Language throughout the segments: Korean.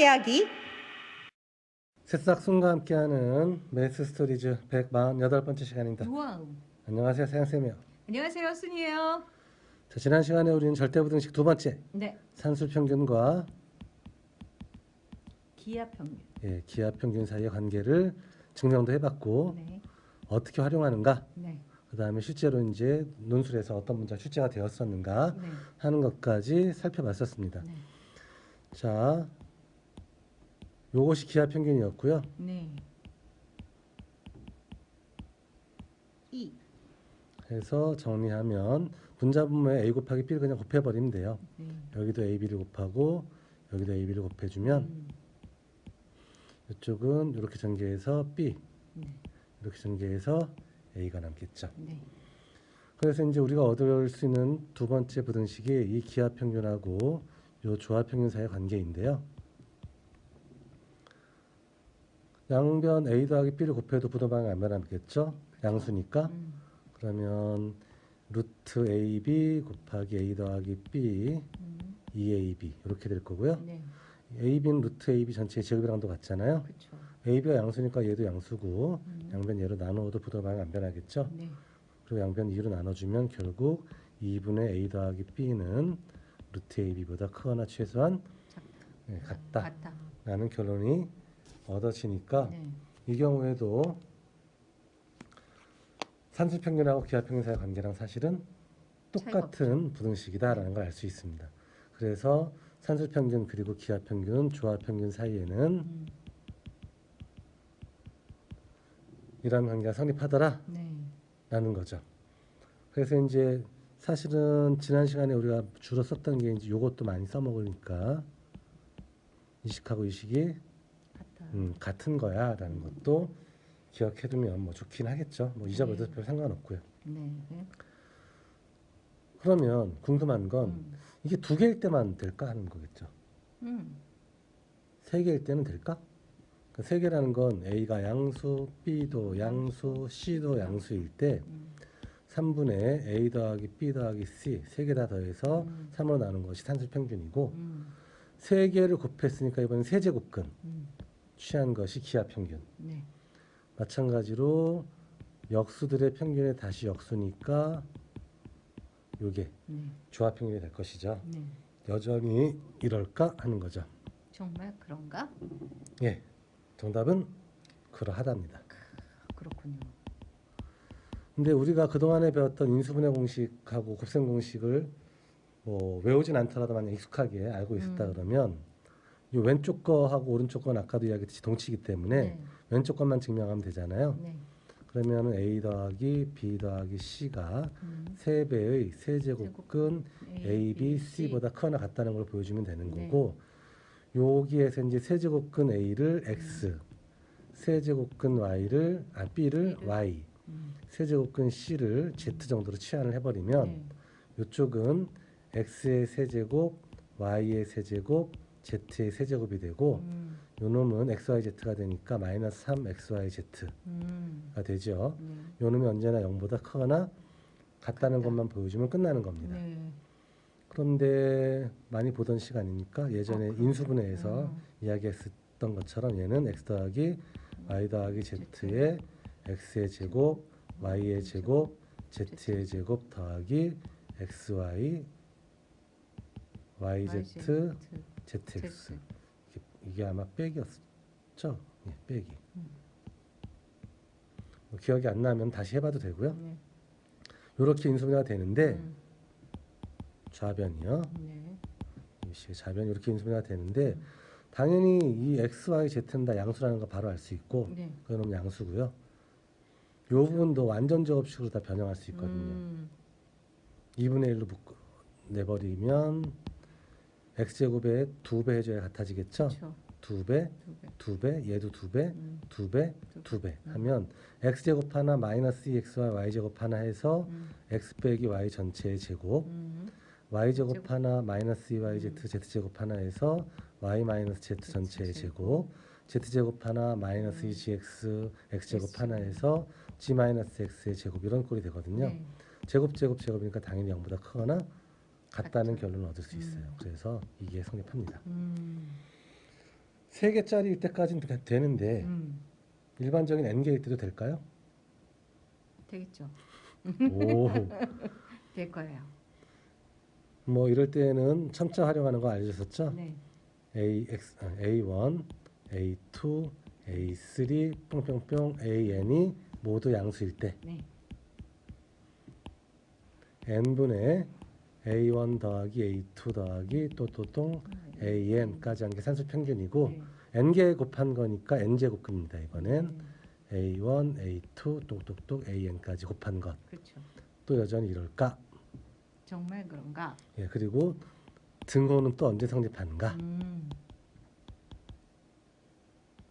이야기. 새싹순과 함께하는 매스 스토리즈 148번째 시간입니다. 와우. 안녕하세요, 세양쌤이요. 안녕하세요, 순이에요. 자, 지난 시간에 우리는 절대부등식 두 번째 네, 산술평균과 기하평균. 기하평균 사이의 관계를 증명도 해봤고 네, 어떻게 활용하는가, 네, 그 다음에 실제로 이제 논술에서 어떤 문제가 출제가 되었었는가 네, 하는 것까지 살펴봤었습니다. 네, 자, 요것이 기하평균이었고요. 네. 이. 해서 정리하면 분자분모에 a 곱하기 b를 그냥 곱해버리면 돼요. 네. 여기도 ab를 곱하고 여기도 ab를 곱해주면 이쪽은 이렇게 전개해서 b, 네, 이렇게 전개해서 a가 남겠죠. 네, 그래서 이제 우리가 얻을 수 있는 두 번째 부등식이 이 기하평균하고 이 조합평균 사이의 관계인데요. 양변 a 더하기 b를 곱해도 부등방향이 안 변하겠죠. 양수니까. 그러면 루트 ab 곱하기 a 더하기 b 2ab 이렇게 될 거고요. 네, ab는 루트 ab 전체의 제곱이랑도 같잖아요. 그렇죠. ab가 양수니까 얘도 양수고 양변 얘로 나누어도 부등방향이 안 변하겠죠. 네, 그리고 양변 2로 나눠주면 결국 2분의 a 더하기 b는 루트 ab보다 크거나 최소한 같다 라는 결론이 얻어지니까 네, 이 경우에도 산술평균하고 기하평균 사이의 관계랑 사실은 똑같은 부등식이다라는 걸 알 수 있습니다. 그래서 산술평균 그리고 기하평균, 조합평균 사이에는 이런 관계가 성립하더라 네, 라는 거죠. 그래서 이제 사실은 지난 시간에 우리가 주로 썼던 게 이제 요것도 많이 써먹으니까 이 식하고 이 식이 같아. 같은 거야 라는 것도 기억해두면 뭐 좋긴 하겠죠. 뭐 잊어버려도 별 상관없고요. 네, 네. 그러면 궁금한 건 이게 두 개일 때만 될까 하는 거겠죠. 세 개일 때는 될까? 그러니까 세 개라는 건 A가 양수, B도 양수, C도 양수일 때 3분의 A 더하기 B 더하기 C 세 개 다 더해서 3으로 나눈 것이 산술평균이고 세 개를 곱했으니까 이번엔 세제곱근 취한 것이 기하평균. 네, 마찬가지로 역수들의 평균에 다시 역수니까 요게 네, 조합평균이 될 것이죠. 네. 여전히 이럴까 하는 거죠. 정말 그런가? 예, 정답은 그러하답니다. 그렇군요. 근데 우리가 그동안에 배웠던 인수분해 공식하고 곱셈 공식을 뭐 외우진 않더라도 만약 익숙하게 알고 있었다 그러면 이 왼쪽 거하고 오른쪽 건 아까도 이야기했듯이 동치기 때문에 네, 왼쪽 것만 증명하면 되잖아요. 네, 그러면 A 더하기 B 더하기 C가 3배의 세제곱근 A, B, C보다 크거나 같다는 걸 보여주면 되는 네. 거고 여기에서 이제 세제곱근 A를 X, 세제곱근 B를 Y, 세제곱근 C를 Z 정도로 치환을 해버리면 네. 이쪽은 X의 세제곱, Y의 세제곱, Z의 세제곱이 되고 요 놈은 XYZ가 되니까 마이너스 3XYZ가 되죠. 요 놈이 언제나 0보다 크거나 같다는 것만 보여주면 끝나는 겁니다. 네. 그런데 많이 보던 시간이니까 예전에 인수분해에서 이야기했었던 것처럼 얘는 X 더하기 Y 더하기 Z의 X의 제곱, Y의 제곱, Z의 제곱 더하기 XY, YZ, ZX 이게 아마 빼기였죠? 예, 빼기. 뭐 기억이 안 나면 다시 해봐도 되고요. 이렇게 인수분해가 되는데 좌변이요. 네, 이 좌변이 이렇게 인수분해가 되는데 당연히 이 X, Y, Z는 다 양수라는 거 바로 알 수 있고 네. 그건 양수고요. 이 부분도 완전 제곱식으로 다 변형할 수 있거든요. 2분의 1로 내버리면 X제곱에 2배 해줘야 같아지겠죠? 그렇죠. 2배, 두 배. 2배, 얘도 2배, 2배, 2배 하면 X제곱 하나 마이너스 2X와 Y제곱 하나 해서 X 빼기 Y 전체의 제곱 Y제곱 하나 마이너스 2YZ Z제곱 하나 해서 Y 마이너스 Z 전체의 제곱 Z제곱 하나 마이너스 2GX X제곱 하나 해서 G 마이너스 X의 제곱 이런 꼴이 되거든요. 네. 제곱이니까 당연히 0보다 크거나 같다는 결론을 얻을 수 있어요. 그래서 이게 성립합니다. 3개짜리일 때까지는 되는데 음. 일반적인 n개일 때도 될까요? 되겠죠. 오, 될 거예요. 뭐 이럴 때는 첨자 활용하는 거 알려줬었죠? 네. A1, A2, A3, 뿅뿅뿅, AN이 모두 양수일 때 네. n분의 A1 더하기 A2 더하기 또또똥 AN까지 한 게 산수 평균이고 네. n개 곱한 거니까 n제곱급입니다. 이번엔 네. A1, A2, 똑똑똑 AN까지 곱한 것. 그렇죠. 또 여전히 이럴까? 정말 그런가? 예, 그리고 등호는 또 언제 성립하는가?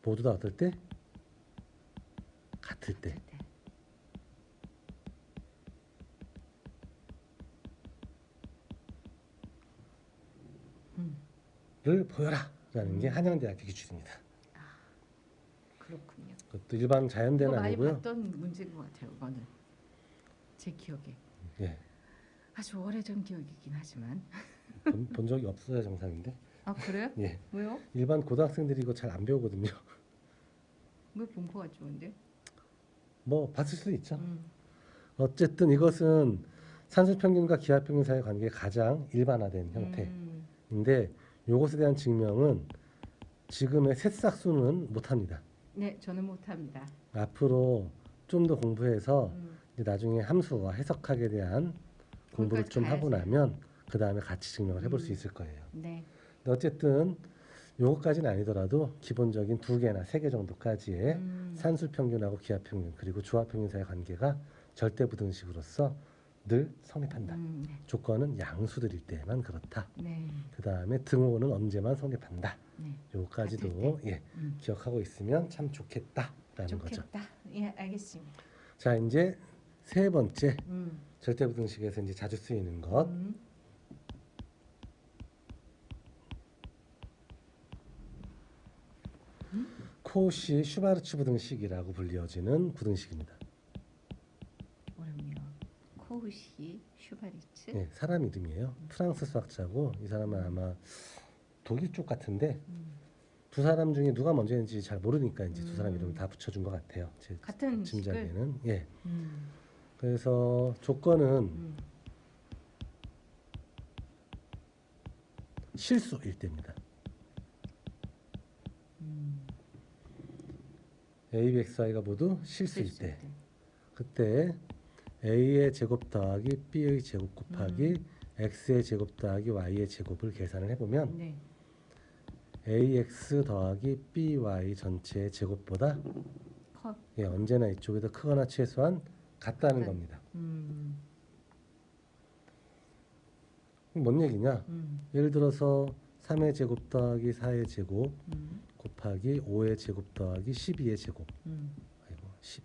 모두 다 어떨 때? 같을 때. 네. 를 보여라 라는 게 한양대학교 기출입니다. 그렇군요. 그것도 일반 이거 자연대는 많이 아니고요. 봤던 문제인 것 같아요. 이거는 제 기억에 예, 아주 오래전 기억이긴 하지만. 본 적이 없어야 정상인데. 아 그래요? 예, 왜요? 일반 고등학생들이 이거 잘 안 배우거든요. 왜 분포가 좋은데? 뭐 봤을 수도 있죠. 음. 어쨌든 이것은 산수평균과 기하평균 사이의 관계의 가장 일반화된 형태인데 이것에 대한 증명은 지금의 새싹수는 못합니다. 네, 저는 못합니다. 앞으로 좀 더 공부해서 음. 이제 나중에 함수와 해석학에 대한 공부를 거기까지 좀 하고 가야지. 나면 그 다음에 같이 증명을 해볼 수 있을 거예요. 네. 근데 어쨌든 요것까지는 아니더라도 기본적인 2개나 3개 정도까지의 산수평균하고 기하평균 그리고 조합평균 사이의 관계가 절대부등식으로서 늘 성립한다. 네. 조건은 양수들일 때만 그렇다. 네. 그 다음에 등호는 언제만 성립한다. 네. 요까지도 같을 예, 기억하고 있으면 참 좋겠다라는 거죠. 좋겠다. 예, 알겠습니다. 자, 이제 세 번째 음. 절대부등식에서 이제 자주 쓰이는 것. 코시 슈바르츠 부등식이라고 불리어지는 부등식입니다. 어렵네요. 코우시 슈바리츠. 예, 사람 이름이에요. 프랑스 수학자고 이 사람은 아마 독일 쪽 같은데 두 사람 중에 누가 먼저인지 잘 모르니까 이제 두 사람 이름을 다 붙여준 것 같아요. 제 같은 짐작에는. 예. 음. 그래서 조건은 실수일 때입니다. A, B, X, Y가 모두 실수일 때. 그때 A의 제곱 더하기 B의 제곱 곱하기 X의 제곱 더하기 Y의 제곱을 계산을 해보면 네. AX 더하기 BY 전체의 제곱보다 컷. 예, 언제나 이쪽이 더 크거나 최소한 같다는 겁니다. 뭔 얘기냐? 예를 들어서 3의 제곱 더하기 4의 제곱 곱하기 5의 제곱 더하기 12의 제곱 아이고 10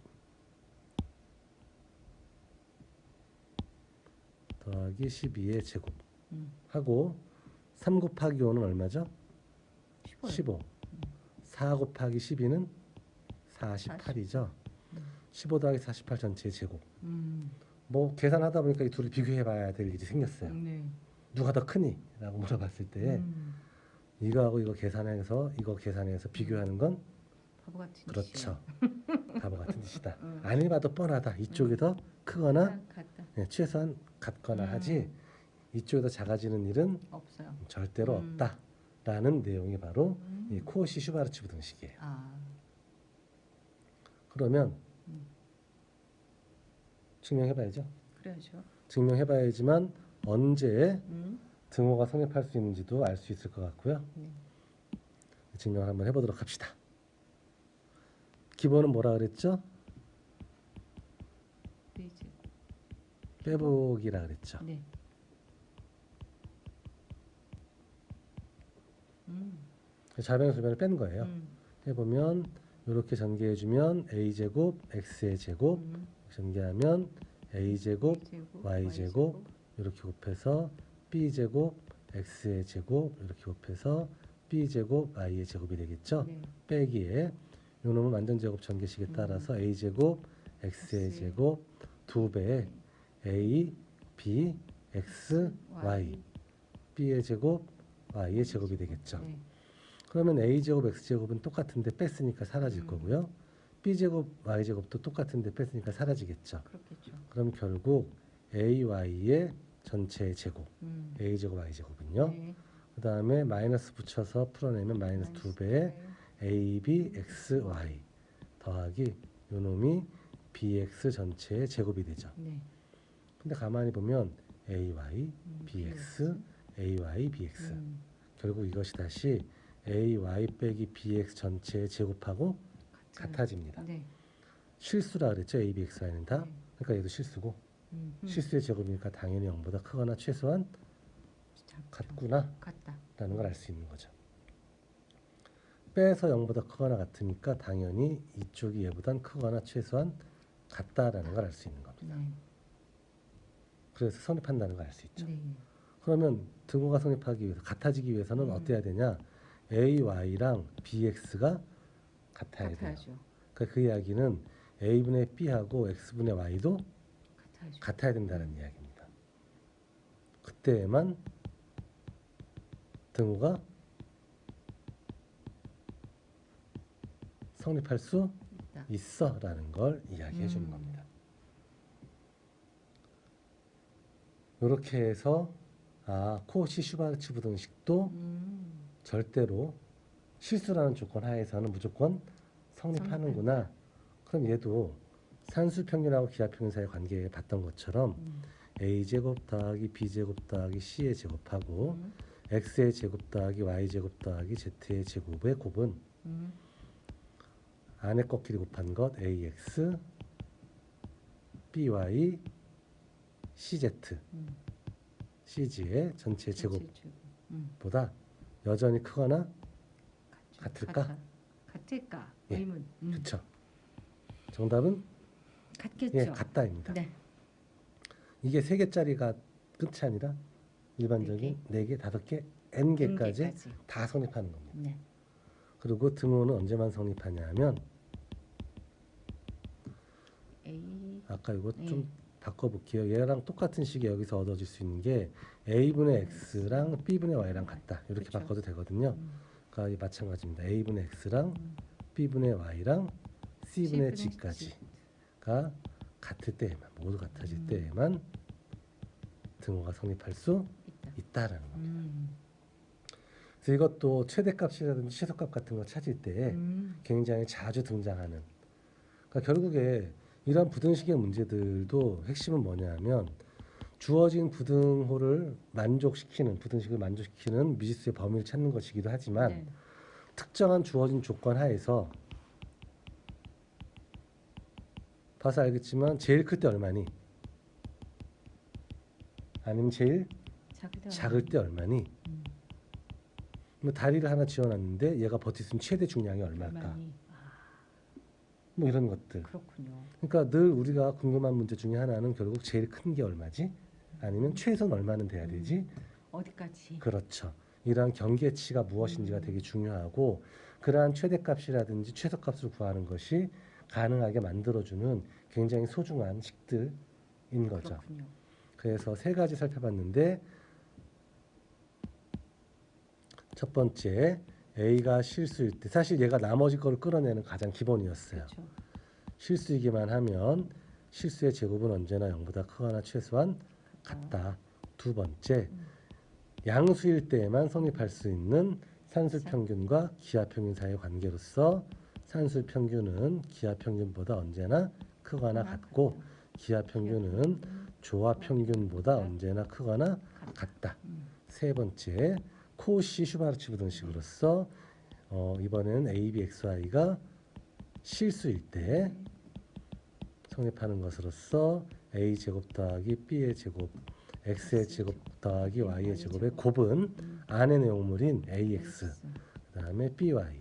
더하기 12의 제곱 하고 3 곱하기 5는 얼마죠? 15. 4 곱하기 12는 48이죠. 15 더하기 48 전체의 제곱. 뭐 계산하다 보니까 이 둘을 비교해 봐야 될 일이 생겼어요. 네. 누가 더 크니? 라고 물어봤을 때 이거하고 이거 계산해서 비교하는 건 바보 같은 그렇죠. 바보 같은 짓이다. 안 해봐도 뻔하다. 이쪽이 더 크거나 같다. 예, 최소한 같거나 하지 이쪽이 더 작아지는 일은 없어요. 절대로 없다라는 내용이 바로 이 코시 슈바르츠 부등식이에요. 아. 그러면 증명해봐야죠. 그래야죠. 증명해봐야지만 언제 등호가 성립할 수 있는지도 알 수 있을 것 같고요. 증명을 한번 해보도록 합시다. 기본은 뭐라 그랬죠? 베이지. 빼보기라 그랬죠. 네. 좌변의 소변을 뺀 거예요. 해보면 이렇게 전개해주면 a제곱 x의 제곱 전개하면 a제곱 y제곱 이렇게 곱해서 b제곱 x의 제곱 이렇게 곱해서 b제곱 y의 제곱이 되겠죠. 네. 빼기에 요놈은 완전 제곱 전개식에 따라서 a제곱 x의 제곱 2배에 a, b, x, y b의 제곱 y의 제곱이 되겠죠. 네. 그러면 a제곱 x제곱은 똑같은데 뺐으니까 사라질 거고요. b제곱 y제곱도 똑같은데 뺐으니까 사라지겠죠. 그렇겠죠. 그럼 결국 ay의 전체의 제곱 a제곱 y제곱은요. 네. 그 다음에 마이너스 붙여서 풀어내면 마이너스 마이너스 2배의 네. ab xy 더하기 요놈이 bx 전체의 제곱이 되죠. 네. 근데 가만히 보면 ay, bx, ay, bx 결국 이것이 다시 ay 빼기 bx 전체의 제곱하고 같아집니다. 네. 실수라 그랬죠. a, b, x, y는 다. 네. 그러니까 얘도 실수고 실수의 제곱이니까 당연히 0보다 크거나 최소한 같구나 같다. 라는 걸 알 수 있는 거죠. 빼서 0보다 크거나 같으니까 당연히 이쪽이 얘보단 크거나 최소한 같다라는 걸 알 수 있는 겁니다. 네. 그래서 성립한다는 걸 알 수 있죠. 네. 그러면 등호가 성립하기 위해서 같아지기 위해서는 어때야 되냐? AY랑 BX가 같아야 돼요. 같아야죠. 그러니까 그 이야기는 A분의 B하고 X분의 Y도 같아야죠. 같아야 된다는 이야기입니다. 그때에만 등호가 성립할 수 있다. 있어라는 걸 이야기해 주는 겁니다. 이렇게 해서 코시 슈바르츠 부등식도 절대로 실수라는 조건 하에서는 무조건 성립하는구나. 그럼 얘도 산술평균하고 기하평균 사이의 관계에 봤던 것처럼 a제곱 더하기 b제곱 더하기 c의 제곱하고 x의 제곱 더하기 y제곱 더하기 z의 제곱의 곱은 안에 꺾기를 곱한 것 ax, by, cz, cg의 전체 제곱보다 여전히 크거나 같을까? 같을까? 예. 의문. 그렇죠. 정답은 같겠죠. 예, 같다입니다. 네. 이게 3개짜리가 끝이 아니라 일반적인 4개, 5개, n개까지 다 성립하는 겁니다. 네. 그리고 등호는 언제만 성립하냐 하면 아까 이거 좀 바꿔볼게요. 얘랑 똑같은 식이 여기서 얻어질 수 있는 게 a분의 x랑 b분의 y랑 같다. 이렇게 그렇죠. 바꿔도 되거든요. 그러니까 마찬가지입니다. a분의 x랑 b분의 y랑 c분의 g까지가 같을 때에만 모두 같아질 때에만 등호가 성립할 수 있다라는 겁니다. 그래서 이것도 최대값이라든지 최소값 같은 거 찾을 때 굉장히 자주 등장하는. 그러니까 결국에 이런 부등식의 문제들도 핵심은 뭐냐면 주어진 부등식을 만족시키는 미지수의 범위를 찾는 것이기도 하지만 특정한 주어진 조건 하에서 봐서 알겠지만 제일 클 때 얼마니? 아니면 제일 작을 때 얼마니? 뭐 다리를 하나 지어놨는데 얘가 버틸 수 있는 최대 중량이 얼마일까? 뭐 이런 것들. 그렇군요. 그러니까 늘 우리가 궁금한 문제 중에 하나는 결국 제일 큰 게 얼마지? 아니면 최소는 얼마는 돼야 되지? 어디까지? 그렇죠. 이러한 경계치가 무엇인지가 되게 중요하고 그러한 최대값이라든지 최소값을 구하는 것이 가능하게 만들어주는 굉장히 소중한 식들인 거죠. 그렇군요. 그래서 3가지 살펴봤는데 첫 번째 A가 실수일 때 사실 얘가 나머지 거를 끌어내는 가장 기본이었어요. 그렇죠. 실수이기만 하면 실수의 제곱은 언제나 0보다 크거나 최소한 같다. 두 번째 양수일 때에만 성립할 수 있는 산술평균과 기하평균 사이의 관계로서 산술평균은 기하평균보다 언제나 크거나 같고 기하평균은 조합평균보다 언제나 크거나 같다. 세 번째 코시 슈바르츠 부등식으로서 이번에는 a, b, x, y가 실수일 때 성립하는 것으로서 a 제곱 더하기 b의 제곱 x의 제곱 더하기 y의 제곱의 곱은 안의 내용물인 ax 그 다음에 by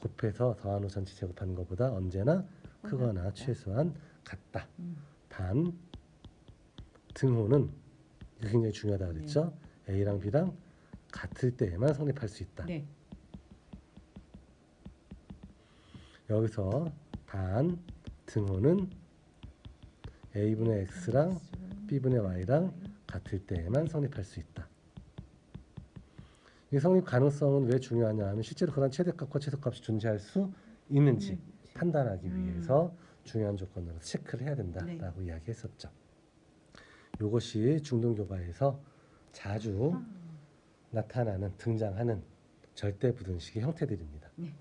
곱해서 더한 후 전체 제곱하는 것보다 언제나 크거나 최소한 같다. 단 등호는 이게 굉장히 중요하다고 그랬죠. a랑 b랑 같을 때에만 성립할 수 있다. 네. 여기서 단 등호는 a분의 x랑 b분의 y랑 같을 때에만 성립할 수 있다. 이 성립 가능성은 왜 중요하냐 하면 실제로 그런 최대값과 최소값이 존재할 수 있는지 판단하기 위해서 중요한 조건으로 체크를 해야 된다라고 이야기했었죠. 이것이 중등교과에서 자주 나타나는 등장하는 절대부등식의 형태들입니다. 네.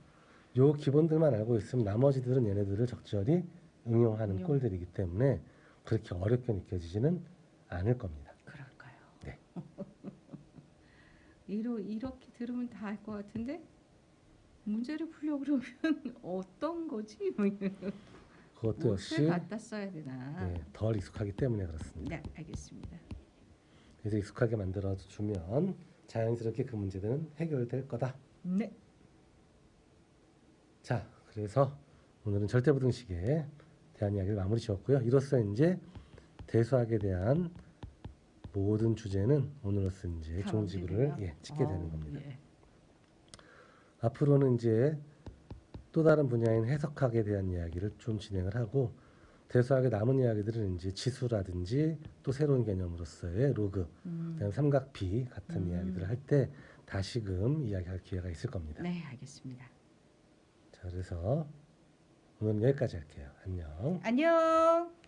요 기본들만 알고 있으면 나머지들은 얘네들을 적절히 응용하는 꼴들이기 때문에 그렇게 어렵게 느껴지지는 않을 겁니다. 그럴까요? 네. 이렇게 들으면 다 알 것 같은데 문제를 풀려고 그러면 어떤 거지? 그것도 역시 갖다 써야 되나? 네, 덜 익숙하기 때문에 그렇습니다. 네, 알겠습니다. 그래서 익숙하게 만들어 주면 자연스럽게 그 문제들은 해결될 거다. 네. 자, 그래서 오늘은 절대부등식에 대한 이야기를 마무리 지었고요. 이로써 이제 대수학에 대한 모든 주제는 오늘로써 이제 다 종지부를 마무리되네요. 찍게 되는 겁니다. 예. 앞으로는 이제 또 다른 분야인 해석학에 대한 이야기를 좀 진행을 하고 대수학의 남은 이야기들은 이제 지수라든지 또 새로운 개념으로서의 로그, 그다음에 삼각비 같은 이야기들을 할 때 다시금 이야기할 기회가 있을 겁니다. 네, 알겠습니다. 자, 그래서 오늘은 여기까지 할게요. 안녕. 안녕.